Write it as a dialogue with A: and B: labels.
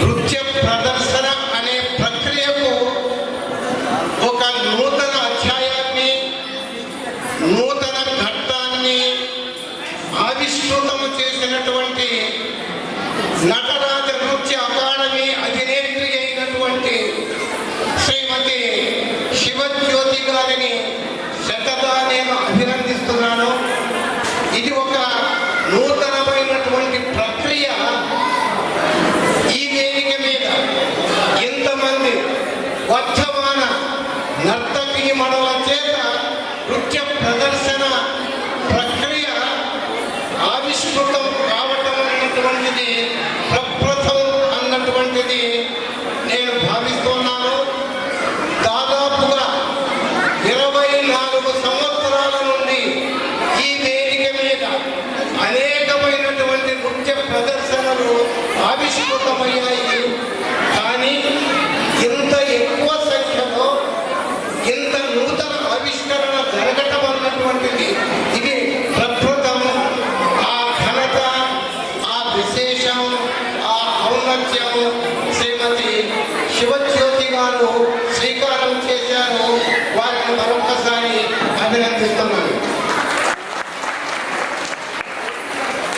A: నృత్య ప్రదర్శన అనే ప్రక్రియకు ఒక నూతన అధ్యాయాన్ని, నూతన ఘట్టాన్ని ఆవిష్కృతము చేసినటువంటి నటరాజ నృత్య అకాడమీ అధినేత్రి అయినటువంటి శ్రీమతి శివజ్యోతి గారిని శతదా నేను అభినందిస్తున్నాను. ఇది ఒక నూతనమైనటువంటి ప్రక్రియ. ఈ వేదిక మీద ఎంతమంది వర్ధమాన నర్తకీ మణుల చేత నృత్య ప్రదర్శన ప్రక్రియ ఆవిష్కృతం కావటం అన్నటువంటిది ప్రప్రథం అన్నటువంటిది నేను భావిస్తున్నాను. దాదాపుగా 24 సంవత్సరాల నుండి ఈ వేదిక మీద అనేకమైనటువంటి నృత్య ప్రదర్శనలు ఆవిష్కృతమయ్యాయి. కానీ ఇంత ఎక్కువ సంఖ్యలో ఇంత నూతన ఆవిష్కరణ జరగటం అన్నటువంటిది ఇది ప్రకృతము. ఆ ఘనత, ఆ విశేషం, ఆ ఔన్నత్యము శ్రీమతి శివజ్యోతి గారు శ్రీకారం చేశారు. వారిని మరొకసారి అభినందిస్తున్నాను.